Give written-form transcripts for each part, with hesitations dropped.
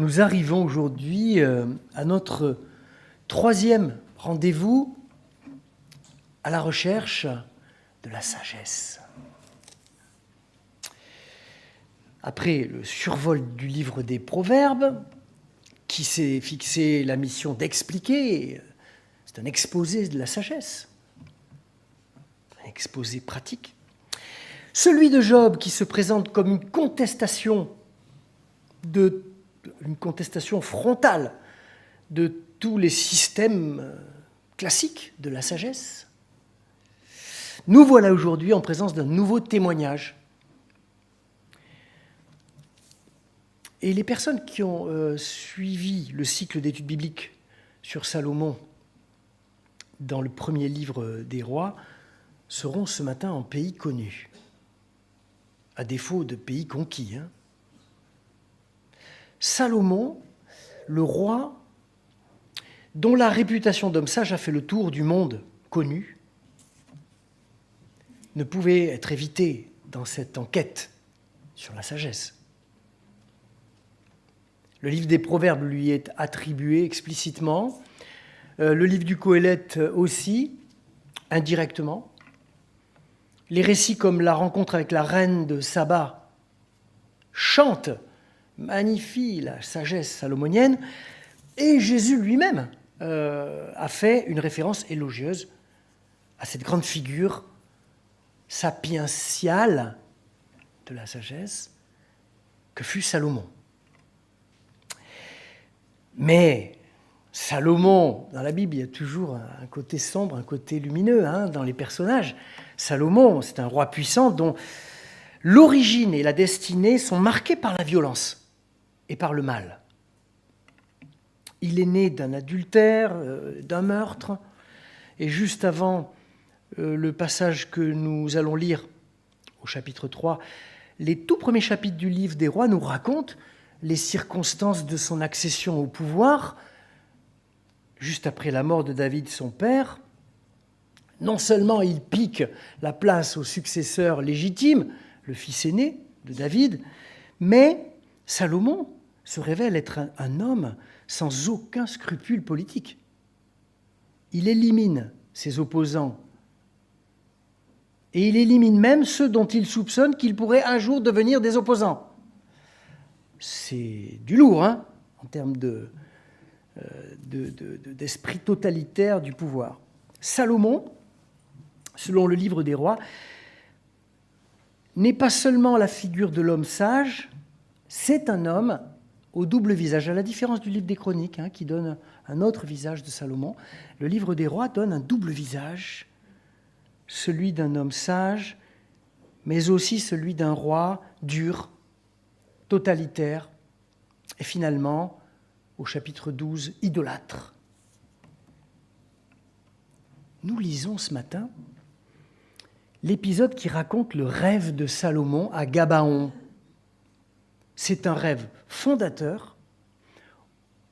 Nous arrivons aujourd'hui à notre troisième rendez-vous à la recherche de la sagesse. Après le survol du livre des Proverbes, qui s'est fixé la mission d'expliquer, c'est un exposé de la sagesse, un exposé pratique. Celui de Job qui se présente comme une contestation frontale de tous les systèmes classiques de la sagesse. Nous voilà aujourd'hui en présence d'un nouveau témoignage. Et les personnes qui ont suivi le cycle d'études bibliques sur Salomon dans le premier livre des rois seront ce matin en pays connu, à défaut de pays conquis. Salomon, le roi dont la réputation d'homme sage a fait le tour du monde connu, ne pouvait être évité dans cette enquête sur la sagesse. Le livre des Proverbes lui est attribué explicitement, le livre du Qoéleth aussi, indirectement. Les récits comme la rencontre avec la reine de Saba chantent, magnifient la sagesse salomonienne, et Jésus lui-même a fait une référence élogieuse à cette grande figure sapientiale de la sagesse que fut Salomon. Mais Salomon, dans la Bible, il y a toujours un côté sombre, un côté lumineux dans les personnages. Salomon, c'est un roi puissant dont l'origine et la destinée sont marquées par la violence et par le mal. Il est né d'un adultère, d'un meurtre, et juste avant le passage que nous allons lire au chapitre 3, les tout premiers chapitres du livre des rois nous racontent les circonstances de son accession au pouvoir, juste après la mort de David, son père. Non seulement il pique la place au successeur légitime, le fils aîné de David, mais Salomon se révèle être un homme sans aucun scrupule politique. Il élimine ses opposants et il élimine même ceux dont il soupçonne qu'ils pourraient un jour devenir des opposants. C'est du lourd, en termes d'esprit totalitaire du pouvoir. Salomon, selon le livre des rois, n'est pas seulement la figure de l'homme sage, c'est un homme au double visage, à la différence du livre des Chroniques, qui donne un autre visage de Salomon. Le livre des rois donne un double visage, celui d'un homme sage, mais aussi celui d'un roi dur, totalitaire, et finalement, au chapitre 12, idolâtre. Nous lisons ce matin l'épisode qui raconte le rêve de Salomon à Gabaon. C'est un rêve fondateur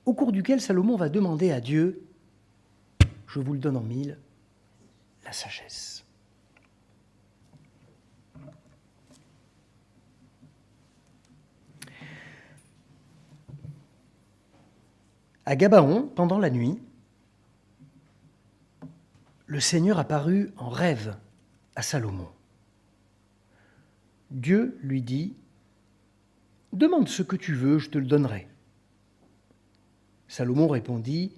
au cours duquel Salomon va demander à Dieu, je vous le donne en mille, la sagesse. À Gabaon, pendant la nuit, le Seigneur apparut en rêve à Salomon. Dieu lui dit, « Demande ce que tu veux, je te le donnerai. » Salomon répondit,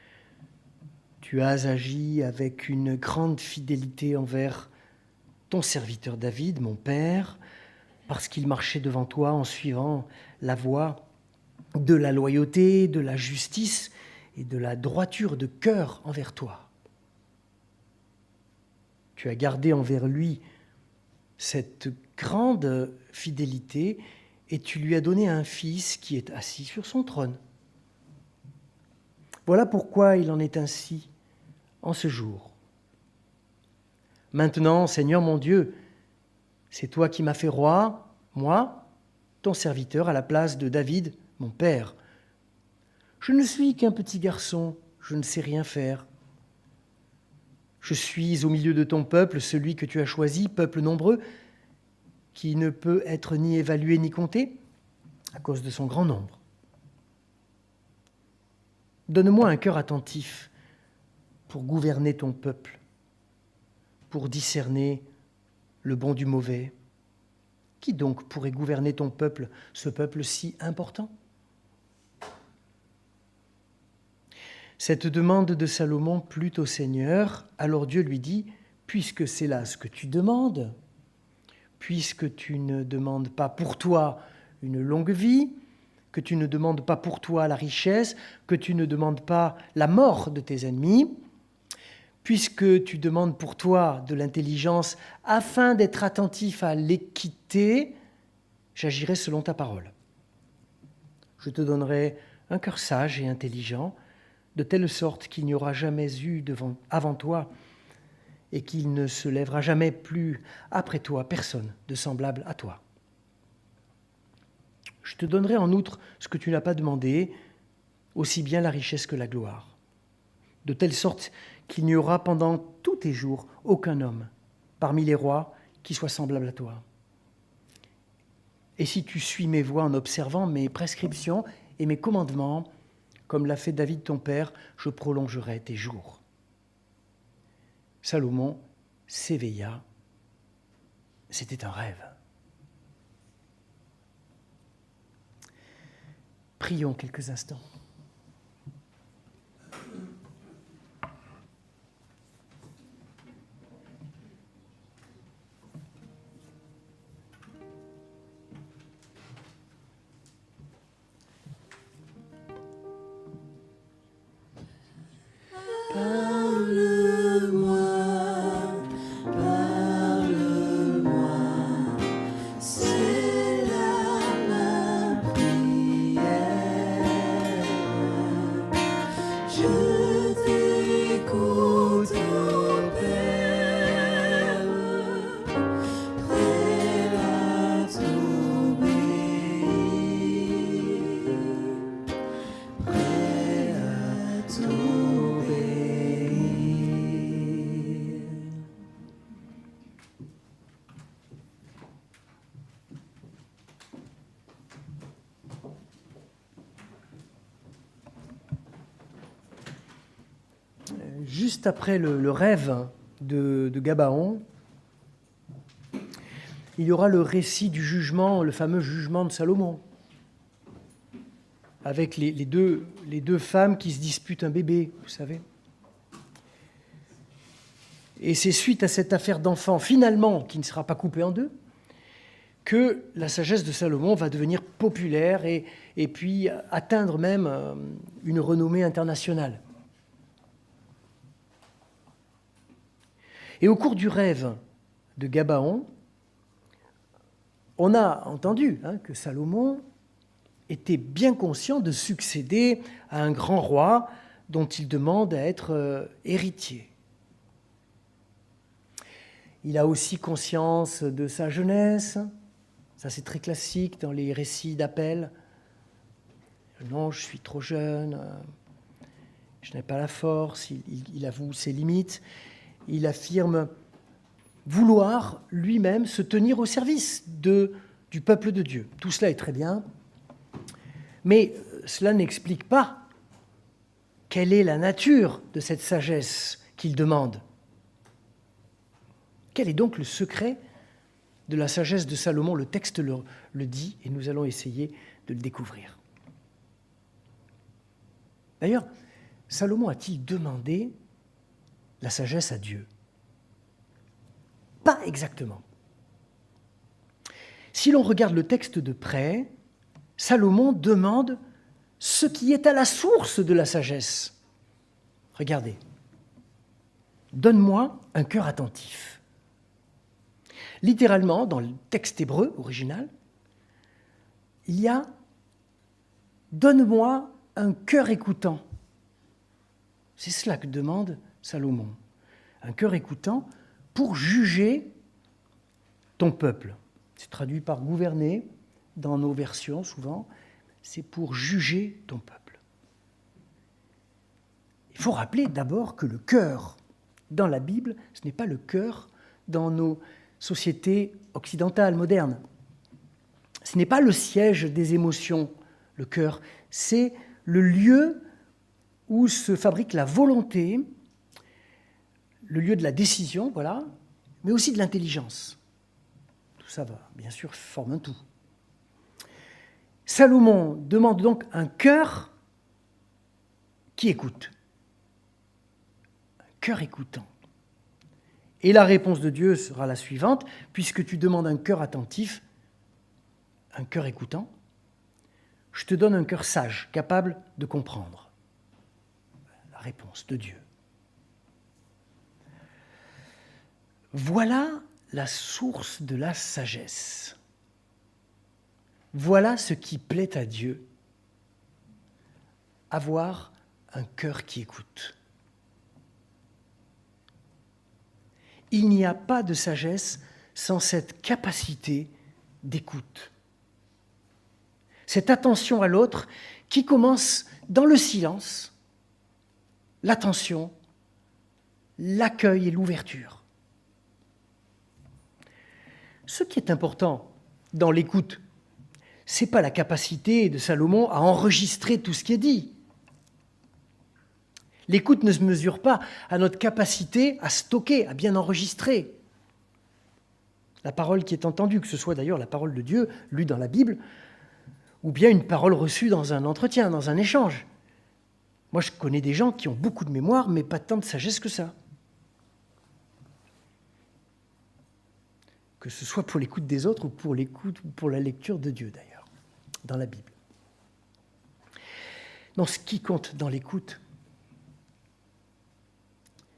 « Tu as agi avec une grande fidélité envers ton serviteur David, mon père, parce qu'il marchait devant toi en suivant la voie de la loyauté, de la justice et de la droiture de cœur envers toi. Tu as gardé envers lui cette grande fidélité et tu lui as donné un fils qui est assis sur son trône. Voilà pourquoi il en est ainsi en ce jour. Maintenant, Seigneur mon Dieu, c'est toi qui m'as fait roi, moi, ton serviteur, à la place de David, mon père. Je ne suis qu'un petit garçon, je ne sais rien faire. Je suis au milieu de ton peuple, celui que tu as choisi, peuple nombreux, qui ne peut être ni évalué ni compté à cause de son grand nombre. Donne-moi un cœur attentif pour gouverner ton peuple, pour discerner le bon du mauvais. Qui donc pourrait gouverner ton peuple, ce peuple si important ? Cette demande de Salomon plut au Seigneur. Alors Dieu lui dit, « Puisque c'est là ce que tu demandes, puisque tu ne demandes pas pour toi une longue vie, que tu ne demandes pas pour toi la richesse, que tu ne demandes pas la mort de tes ennemis, puisque tu demandes pour toi de l'intelligence afin d'être attentif à l'équité, j'agirai selon ta parole. Je te donnerai un cœur sage et intelligent, de telle sorte qu'il n'y aura jamais eu avant toi et qu'il ne se lèvera jamais plus après toi personne de semblable à toi. Je te donnerai en outre ce que tu n'as pas demandé, aussi bien la richesse que la gloire, de telle sorte qu'il n'y aura pendant tous tes jours aucun homme parmi les rois qui soit semblable à toi. Et si tu suis mes voies en observant mes prescriptions et mes commandements, comme l'a fait David ton père, je prolongerai tes jours. » Salomon s'éveilla. C'était un rêve. Prions quelques instants. Juste après le rêve de Gabaon, il y aura le récit du jugement, le fameux jugement de Salomon, avec les deux femmes qui se disputent un bébé, vous savez. Et c'est suite à cette affaire d'enfant, finalement, qui ne sera pas coupée en deux, que la sagesse de Salomon va devenir populaire et puis atteindre même une renommée internationale. Et au cours du rêve de Gabaon, on a entendu que Salomon était bien conscient de succéder à un grand roi dont il demande à être héritier. Il a aussi conscience de sa jeunesse, ça c'est très classique dans les récits d'appel. Non, je suis trop jeune, je n'ai pas la force, il avoue ses limites. Il affirme vouloir lui-même se tenir au service du peuple de Dieu. Tout cela est très bien, mais cela n'explique pas quelle est la nature de cette sagesse qu'il demande. Quel est donc le secret de la sagesse de Salomon ? Le texte le dit et nous allons essayer de le découvrir. D'ailleurs, Salomon a-t-il demandé la sagesse à Dieu? Pas exactement. Si l'on regarde le texte de près, Salomon demande ce qui est à la source de la sagesse. Regardez. Donne-moi un cœur attentif. Littéralement, dans le texte hébreu original, il y a « donne-moi un cœur écoutant ». C'est cela que demande Salomon. Un cœur écoutant pour juger ton peuple. C'est traduit par gouverner dans nos versions souvent. C'est pour juger ton peuple. Il faut rappeler d'abord que le cœur dans la Bible, ce n'est pas le cœur dans nos sociétés occidentales modernes. Ce n'est pas le siège des émotions, le cœur. C'est le lieu où se fabrique la volonté, le lieu de la décision, voilà, mais aussi de l'intelligence. Tout ça va, bien sûr, forme un tout. Salomon demande donc un cœur qui écoute. Un cœur écoutant. Et la réponse de Dieu sera la suivante, puisque tu demandes un cœur attentif, un cœur écoutant, je te donne un cœur sage, capable de comprendre. La réponse de Dieu. Voilà la source de la sagesse. Voilà ce qui plaît à Dieu. Avoir un cœur qui écoute. Il n'y a pas de sagesse sans cette capacité d'écoute. Cette attention à l'autre qui commence dans le silence, l'attention, l'accueil et l'ouverture. Ce qui est important dans l'écoute, ce n'est pas la capacité de Salomon à enregistrer tout ce qui est dit. L'écoute ne se mesure pas à notre capacité à stocker, à bien enregistrer la parole qui est entendue, que ce soit d'ailleurs la parole de Dieu lue dans la Bible, ou bien une parole reçue dans un entretien, dans un échange. Moi, je connais des gens qui ont beaucoup de mémoire, mais pas tant de sagesse que ça. Que ce soit pour l'écoute des autres ou pour l'écoute ou pour la lecture de Dieu, d'ailleurs, dans la Bible. Donc, ce qui compte dans l'écoute,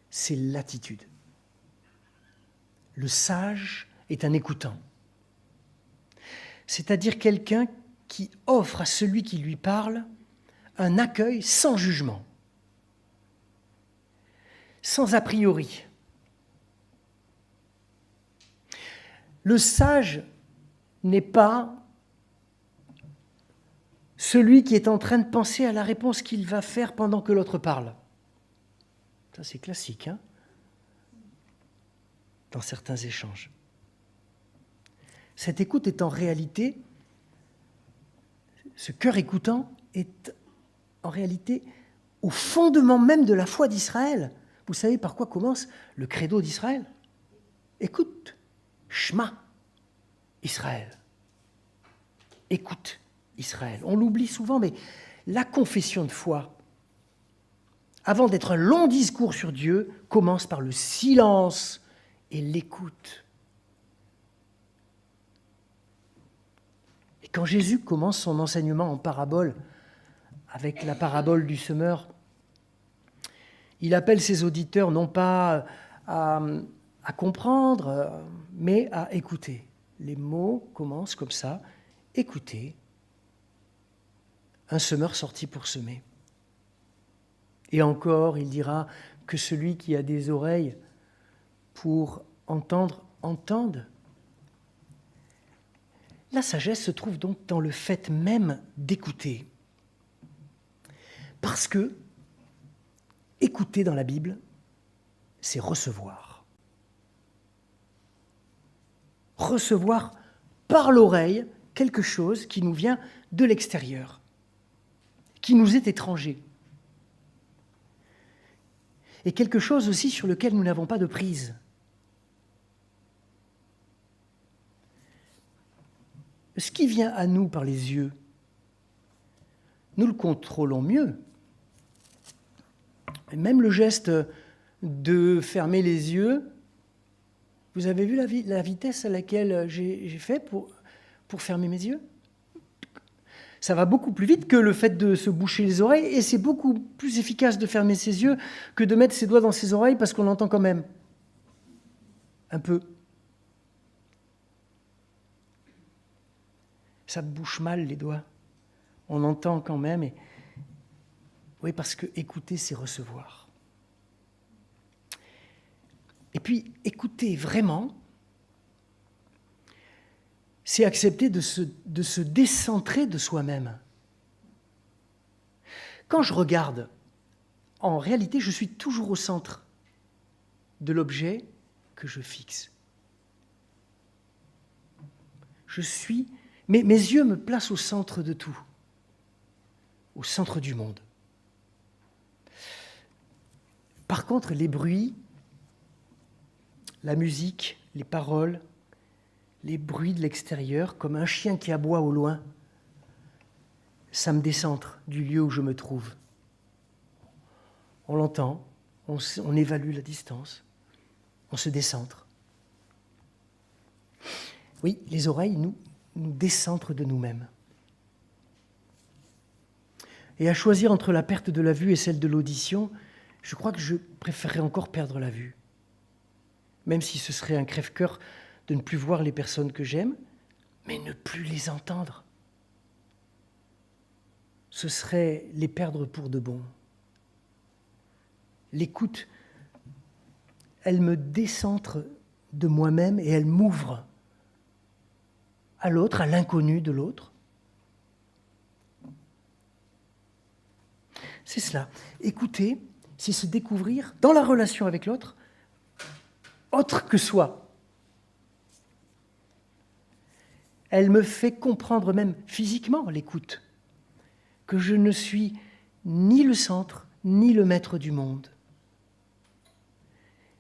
c'est l'attitude. Le sage est un écoutant, c'est-à-dire quelqu'un qui offre à celui qui lui parle un accueil sans jugement, sans a priori. Le sage n'est pas celui qui est en train de penser à la réponse qu'il va faire pendant que l'autre parle. Ça, c'est classique, hein, dans certains échanges. Cette écoute est en réalité, ce cœur écoutant est en réalité au fondement même de la foi d'Israël. Vous savez par quoi commence le credo d'Israël ? Écoute, Shema, Israël. Écoute, Israël. On l'oublie souvent, mais la confession de foi, avant d'être un long discours sur Dieu, commence par le silence et l'écoute. Et quand Jésus commence son enseignement en parabole, avec la parabole du semeur, il appelle ses auditeurs non pas à comprendre, mais à écouter. Les mots commencent comme ça, écoutez. Un semeur sortit pour semer. Et encore, il dira que celui qui a des oreilles pour entendre, entende. La sagesse se trouve donc dans le fait même d'écouter. Parce que écouter dans la Bible, c'est recevoir. Recevoir par l'oreille quelque chose qui nous vient de l'extérieur, qui nous est étranger. Et quelque chose aussi sur lequel nous n'avons pas de prise. Ce qui vient à nous par les yeux, nous le contrôlons mieux. Et même le geste de fermer les yeux, vous avez vu la vitesse à laquelle j'ai fait pour fermer mes yeux ? Ça va beaucoup plus vite que le fait de se boucher les oreilles, et c'est beaucoup plus efficace de fermer ses yeux que de mettre ses doigts dans ses oreilles parce qu'on entend quand même. Un peu. Ça bouche mal les doigts. On entend quand même. Oui, parce que écouter, c'est recevoir. Et puis, écouter vraiment, c'est accepter de se décentrer de soi-même. Quand je regarde, en réalité, je suis toujours au centre de l'objet que je fixe. Mes yeux me placent au centre de tout, au centre du monde. Par contre, les bruits, la musique, les paroles, les bruits de l'extérieur, comme un chien qui aboie au loin, ça me décentre du lieu où je me trouve. On l'entend, on évalue la distance, on se décentre. Oui, les oreilles nous décentrent de nous-mêmes. Et à choisir entre la perte de la vue et celle de l'audition, je crois que je préférerais encore perdre la vue. Même si ce serait un crève-cœur de ne plus voir les personnes que j'aime, mais ne plus les entendre. Ce serait les perdre pour de bon. L'écoute, elle me décentre de moi-même et elle m'ouvre à l'autre, à l'inconnu de l'autre. C'est cela. Écouter, c'est se découvrir dans la relation avec l'autre, autre que soi. Elle me fait comprendre même physiquement, l'écoute, que je ne suis ni le centre, ni le maître du monde.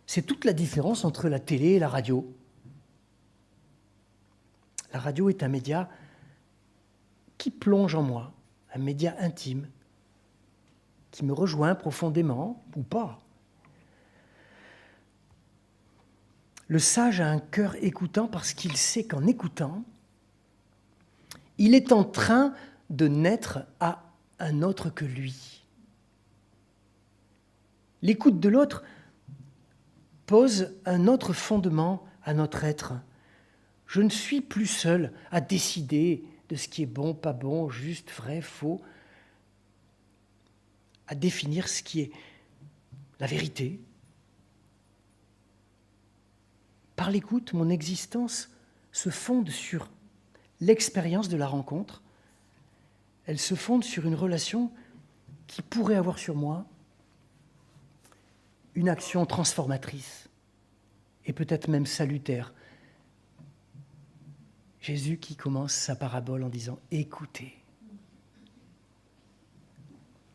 C'est toute la différence entre la télé et la radio. La radio est un média qui plonge en moi, un média intime, qui me rejoint profondément ou pas. Le sage a un cœur écoutant parce qu'il sait qu'en écoutant, il est en train de naître à un autre que lui. L'écoute de l'autre pose un autre fondement à notre être. Je ne suis plus seul à décider de ce qui est bon, pas bon, juste, vrai, faux, à définir ce qui est la vérité. Par l'écoute, mon existence se fonde sur l'expérience de la rencontre. Elle se fonde sur une relation qui pourrait avoir sur moi une action transformatrice et peut-être même salutaire. Jésus qui commence sa parabole en disant « Écoutez ».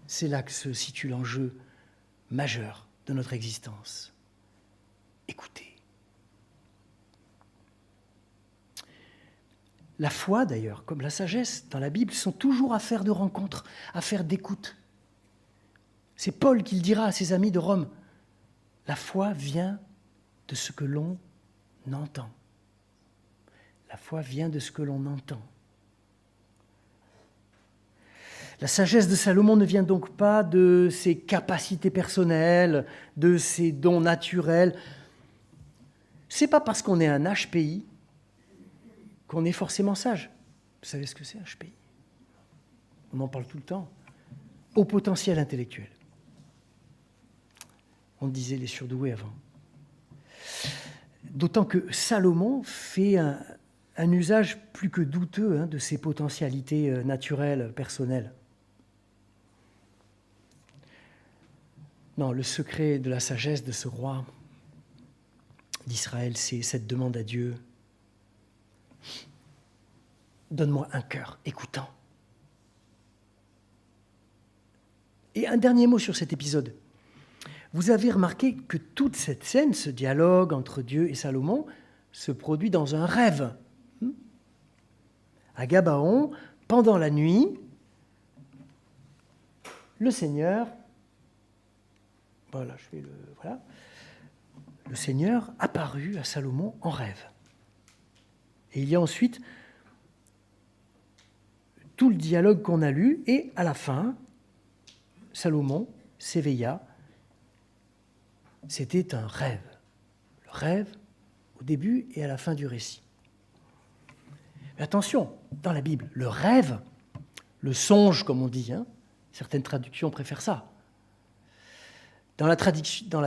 C'est là que se situe l'enjeu majeur de notre existence. Écoutez. La foi, d'ailleurs, comme la sagesse dans la Bible, sont toujours affaires de rencontre, affaires d'écoute. C'est Paul qui le dira à ses amis de Rome. La foi vient de ce que l'on entend. La foi vient de ce que l'on entend. La sagesse de Salomon ne vient donc pas de ses capacités personnelles, de ses dons naturels. C'est pas parce qu'on est un HPI qu'on est forcément sage. Vous savez ce que c'est, HPI? On en parle tout le temps. Haut potentiel intellectuel. On disait les surdoués avant. D'autant que Salomon fait un usage plus que douteux de ses potentialités naturelles, personnelles. Non, le secret de la sagesse de ce roi d'Israël, c'est cette demande à Dieu. Donne-moi un cœur écoutant. Et un dernier mot sur cet épisode. Vous avez remarqué que toute cette scène, ce dialogue entre Dieu et Salomon, se produit dans un rêve. À Gabaon, pendant la nuit, le Seigneur, le Seigneur apparut à Salomon en rêve. Et il y a ensuite tout le dialogue qu'on a lu, et à la fin, Salomon s'éveilla. C'était un rêve. Le rêve au début et à la fin du récit. Mais attention, dans la Bible, le rêve, le songe, comme on dit, certaines traductions préfèrent ça. Dans la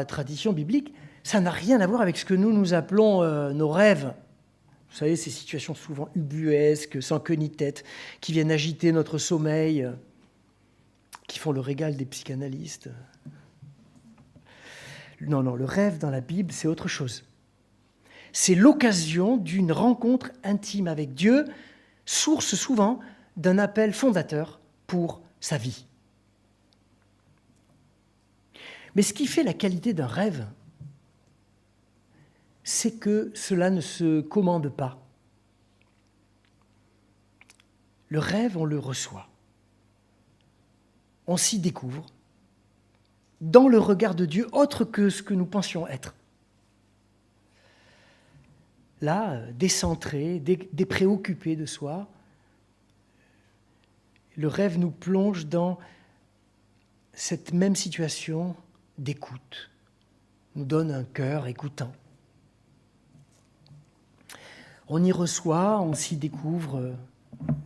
tradition biblique, ça n'a rien à voir avec ce que nous appelons nos rêves. Vous savez, ces situations souvent ubuesques, sans queue ni tête, qui viennent agiter notre sommeil, qui font le régal des psychanalystes. Non, le rêve dans la Bible, c'est autre chose. C'est l'occasion d'une rencontre intime avec Dieu, source souvent d'un appel fondateur pour sa vie. Mais ce qui fait la qualité d'un rêve, c'est que cela ne se commande pas. Le rêve, on le reçoit. On s'y découvre dans le regard de Dieu, autre que ce que nous pensions être. Là, décentré, dépréoccupé de soi, le rêve nous plonge dans cette même situation d'écoute, nous donne un cœur écoutant. On y reçoit, on s'y découvre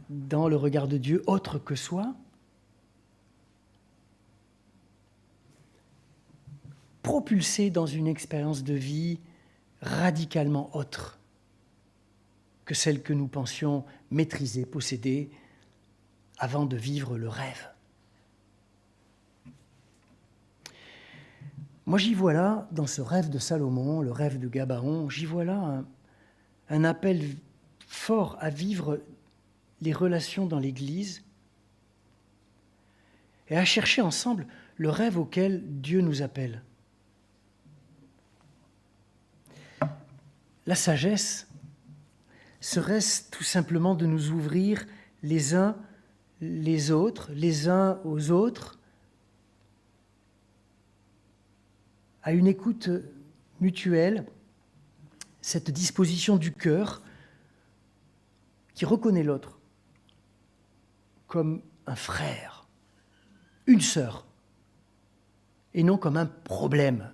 dans le regard de Dieu autre que soi. Propulsé dans une expérience de vie radicalement autre que celle que nous pensions maîtriser, posséder, avant de vivre le rêve. Moi, j'y vois là, dans ce rêve de Salomon, le rêve de Gabaon, j'y vois là un appel fort à vivre les relations dans l'Église et à chercher ensemble le rêve auquel Dieu nous appelle. La sagesse serait-ce tout simplement de nous ouvrir les uns les autres, les uns aux autres, à une écoute mutuelle, cette disposition du cœur qui reconnaît l'autre comme un frère, une sœur, et non comme un problème,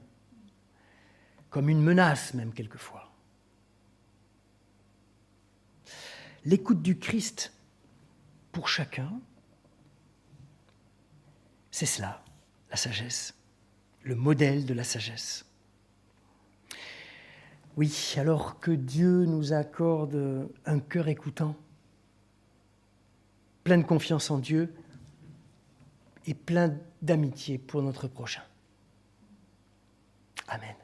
comme une menace même quelquefois. L'écoute du Christ pour chacun, c'est cela, la sagesse, le modèle de la sagesse. Oui, alors que Dieu nous accorde un cœur écoutant, plein de confiance en Dieu et plein d'amitié pour notre prochain. Amen.